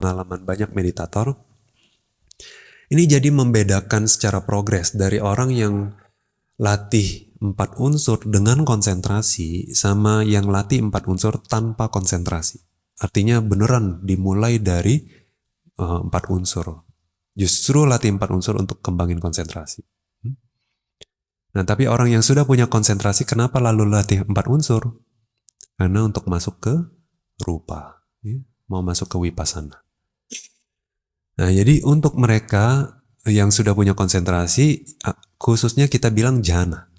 pengalaman banyak meditator, ini jadi membedakan secara progres dari orang yang latih 4 unsur dengan konsentrasi sama yang latih 4 unsur tanpa konsentrasi. Artinya beneran dimulai dari 4 unsur. Justru latih 4 unsur untuk kembangin konsentrasi. Nah, tapi orang yang sudah punya konsentrasi, kenapa lalu latih 4 unsur? Karena untuk masuk ke rupa, mau masuk ke vipassana. Nah, jadi untuk mereka yang sudah punya konsentrasi, khususnya kita bilang jhana.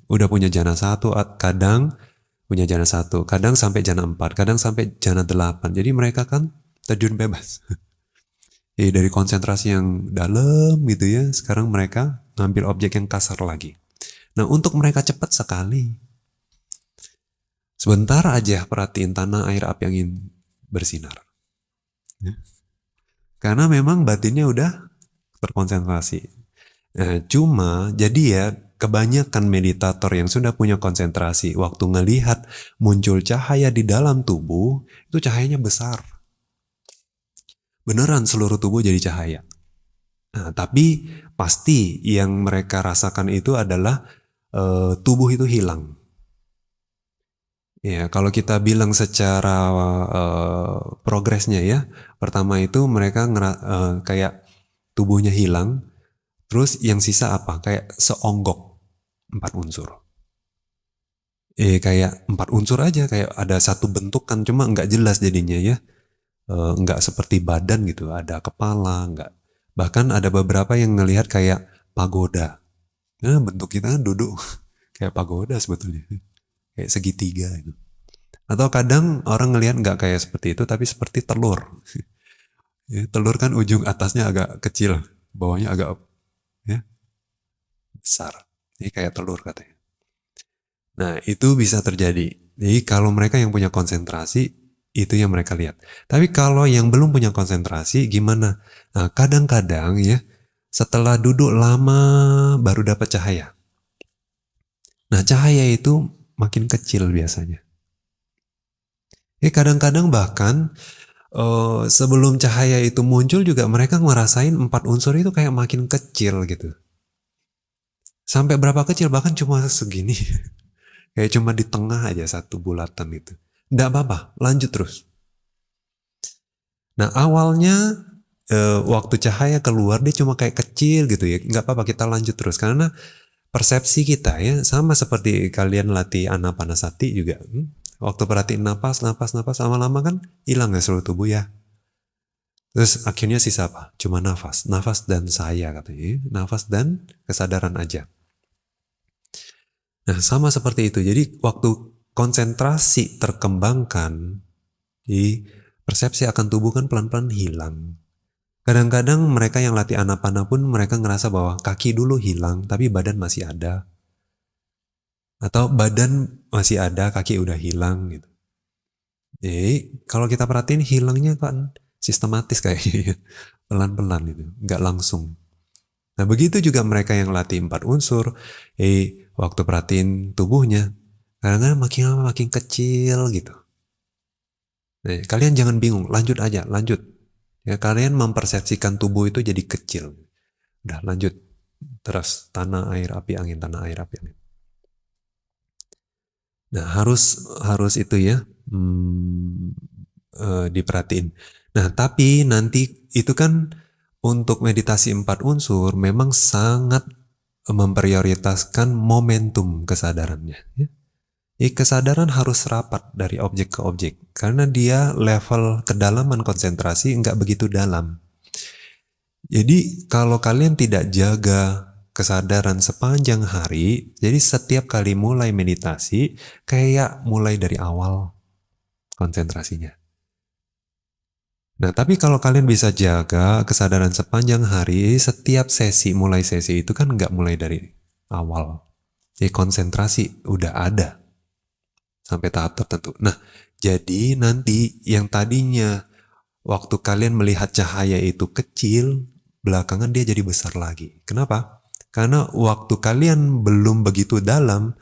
Udah punya jhana 1, kadang punya jhana 1, kadang sampai jhana 4, kadang sampai jhana 8. Jadi mereka kan terjun bebas. Jadi dari konsentrasi yang dalam gitu ya, sekarang mereka ngambil objek yang kasar lagi. Nah, untuk mereka cepat sekali. Sebentar aja perhatiin tanah, air, api, angin bersinar. Karena memang batinnya udah terkonsentrasi. Nah, cuma jadi ya kebanyakan meditator yang sudah punya konsentrasi waktu ngelihat muncul cahaya di dalam tubuh, itu cahayanya besar. Beneran seluruh tubuh jadi cahaya. Nah, tapi pasti yang mereka rasakan itu adalah tubuh itu hilang. Ya, kalau kita bilang secara progresnya ya, pertama itu mereka kayak tubuhnya hilang, terus yang sisa apa? Kayak seonggok 4 unsur. Kayak 4 unsur aja, kayak ada satu bentukan, cuma nggak jelas jadinya ya, nggak seperti badan gitu, ada kepala, nggak. Bahkan ada beberapa yang ngelihat kayak pagoda. Nah, bentuk kita kan duduk kayak pagoda sebetulnya, kayak segitiga itu. Atau kadang orang ngelihat nggak kayak seperti itu, tapi seperti telur. Ya, telur kan ujung atasnya agak kecil, bawahnya agak ya, besar. Ini kayak telur katanya. Nah, itu bisa terjadi. Jadi kalau mereka yang punya konsentrasi, itu yang mereka lihat. Tapi kalau yang belum punya konsentrasi, gimana? Nah, kadang-kadang ya, setelah duduk lama baru dapat cahaya. Nah, cahaya itu makin kecil biasanya. Kadang-kadang bahkan sebelum cahaya itu muncul juga mereka ngerasain 4 unsur itu kayak makin kecil gitu. Sampai berapa kecil? Bahkan cuma segini. Kayak cuma di tengah aja satu bulatan itu. Nggak apa-apa, lanjut terus. Nah, awalnya waktu cahaya keluar dia cuma kayak kecil gitu ya. Nggak apa-apa, kita lanjut terus. Karena persepsi kita ya sama seperti kalian latih anapanasati juga. Waktu perhatiin napas, lama-lama kan hilang ya seluruh tubuh ya. Terus akhirnya sisa apa? Cuma nafas dan saya katanya. Nafas dan kesadaran aja. Nah, sama seperti itu. Jadi waktu konsentrasi terkembangkan, di persepsi akan tubuh kan pelan-pelan hilang. Kadang-kadang mereka yang latih anapana pun mereka ngerasa bahwa kaki dulu hilang, tapi badan masih ada. Atau badan masih ada, kaki udah hilang gitu. Jadi kalau kita perhatiin hilangnya kan sistematis kayaknya. Pelan-pelan gitu, nggak langsung. Nah, begitu juga mereka yang latih 4 unsur, waktu perhatiin tubuhnya, kadang-kadang makin lama makin kecil gitu. Nah, kalian jangan bingung, lanjut aja, lanjut. Ya, kalian mempersepsikan tubuh itu jadi kecil. Udah lanjut, terus tanah, air, api, angin, tanah, air, api, angin. Nah, harus itu ya, diperhatiin. Nah, tapi nanti itu kan untuk meditasi 4 unsur memang sangat memprioritaskan momentum kesadarannya. Ya. Jadi kesadaran harus rapat dari objek ke objek karena dia level kedalaman konsentrasi nggak begitu dalam. Jadi kalau kalian tidak jaga kesadaran sepanjang hari, jadi setiap kali mulai meditasi kayak mulai dari awal konsentrasinya. Nah, tapi kalau kalian bisa jaga kesadaran sepanjang hari, setiap sesi, mulai sesi itu kan nggak mulai dari awal. Jadi konsentrasi udah ada sampai tahap tertentu. Nah, jadi nanti yang tadinya waktu kalian melihat cahaya itu kecil, belakangan dia jadi besar lagi. Kenapa? Karena waktu kalian belum begitu dalam,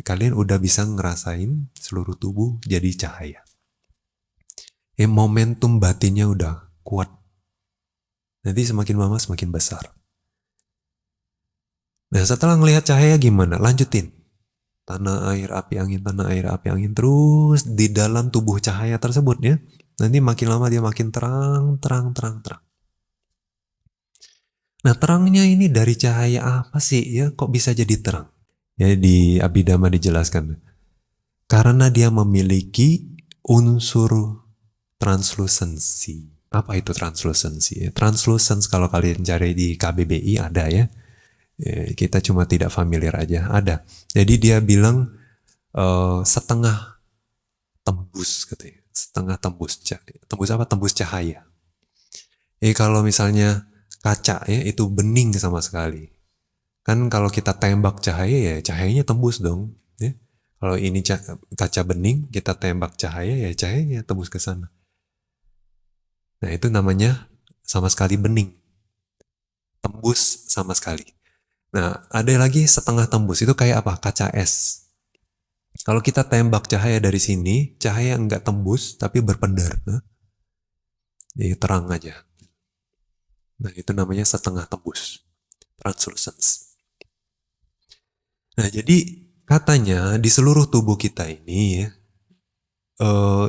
kalian udah bisa ngerasain seluruh tubuh jadi cahaya. Momentum batinnya udah kuat. Nanti semakin lama semakin besar. Nah setelah ngelihat cahaya gimana? Lanjutin. Tanah, air, api, angin, tanah, air, api, angin. Terus di dalam tubuh cahaya tersebut ya. Nanti makin lama dia makin terang, terang, terang, terang. Nah terangnya ini dari cahaya apa sih ya? Kok bisa jadi terang? Ya di Abhidhamma dijelaskan. Karena dia memiliki unsur translucency. Apa itu translucency? Translucence kalau kalian cari di KBBI ada ya. Kita cuma tidak familiar aja. Ada. Jadi dia bilang setengah tembus gitu ya. Setengah tembus cahaya. Tembus apa? Tembus cahaya. Kalau misalnya kaca ya itu bening sama sekali. Kan kalau kita tembak cahaya ya cahayanya tembus dong. Ya. Kalau ini kaca bening, kita tembak cahaya ya cahayanya tembus ke sana. Nah itu namanya sama sekali bening. Tembus sama sekali. Nah ada lagi setengah tembus, itu kayak apa? Kaca es. Kalau kita tembak cahaya dari sini, cahaya nggak tembus tapi berpendar. Nah, jadi terang aja. Nah itu namanya setengah tembus. Translucence. Nah jadi katanya di seluruh tubuh kita ini ya,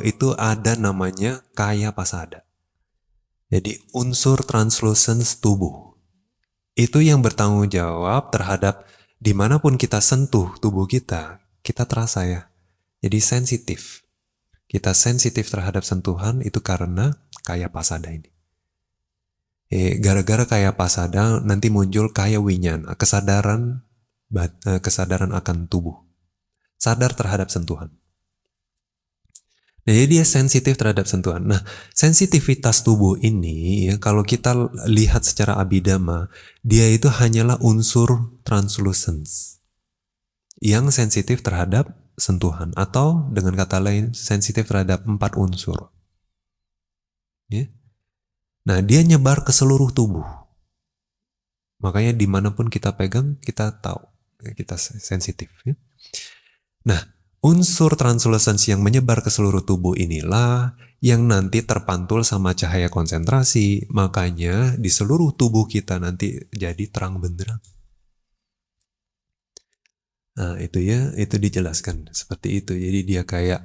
itu ada namanya kaya pasada. Jadi unsur translucence tubuh. Itu yang bertanggung jawab terhadap dimanapun kita sentuh tubuh kita terasa ya. Jadi sensitif. Kita sensitif terhadap sentuhan itu karena kaya pasada ini. Gara-gara kaya pasada nanti muncul kaya winyana, kesadaran akan tubuh. Sadar terhadap sentuhan. Nah, jadi dia sensitif terhadap sentuhan. Nah, sensitivitas tubuh ini ya, kalau kita lihat secara Abhidhamma, dia itu hanyalah unsur translucence yang sensitif terhadap sentuhan, atau dengan kata lain sensitif terhadap 4 unsur. Ya. Nah, dia nyebar ke seluruh tubuh. Makanya dimanapun kita pegang, kita tahu kita sensitif. Ya. Nah, unsur translucence yang menyebar ke seluruh tubuh inilah yang nanti terpantul sama cahaya konsentrasi. Makanya di seluruh tubuh kita nanti jadi terang benderang. Nah itu ya, itu dijelaskan seperti itu. Jadi dia kayak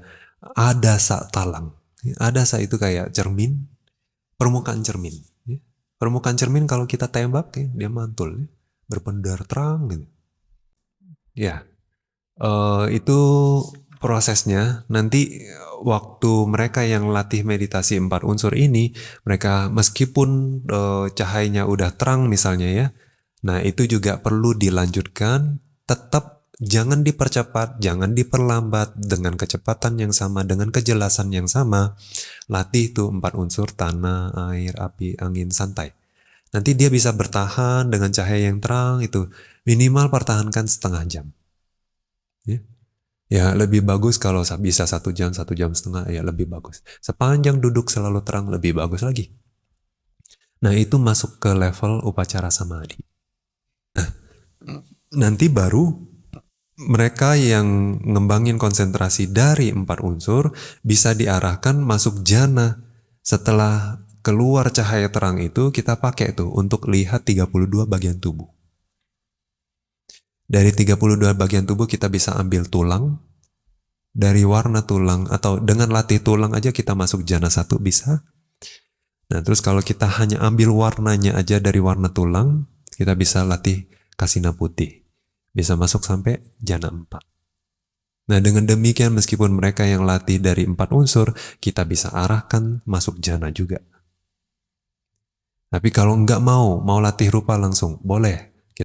adasa talang. Adasa itu kayak cermin, permukaan cermin. Permukaan cermin kalau kita tembak ya, dia mantul, ya, berpendar terang gitu. Ya, itu prosesnya. Nanti waktu mereka yang latih meditasi 4 unsur ini, mereka meskipun cahayanya udah terang misalnya ya, nah itu juga perlu dilanjutkan, tetap jangan dipercepat, jangan diperlambat, dengan kecepatan yang sama, dengan kejelasan yang sama. Latih tuh 4 unsur, tanah, air, api, angin, santai. Nanti dia bisa bertahan dengan cahaya yang terang itu. Minimal pertahankan setengah jam. Ya lebih bagus kalau bisa 1 jam, 1,5 jam ya lebih bagus. Sepanjang duduk selalu terang lebih bagus lagi. Nah itu masuk ke level upacara samadhi. Nah, nanti baru mereka yang ngembangin konsentrasi dari 4 unsur bisa diarahkan masuk jhana. Setelah keluar cahaya terang itu kita pakai tuh untuk lihat 32 bagian tubuh. Dari 32 bagian tubuh kita bisa ambil tulang. Dari warna tulang atau dengan latih tulang aja kita masuk jhana 1 bisa. Nah terus kalau kita hanya ambil warnanya aja dari warna tulang, kita bisa latih kasina putih. Bisa masuk sampai jhana 4. Nah dengan demikian meskipun mereka yang latih dari 4 unsur, kita bisa arahkan masuk jhana juga. Tapi kalau nggak mau latih rupa langsung, boleh.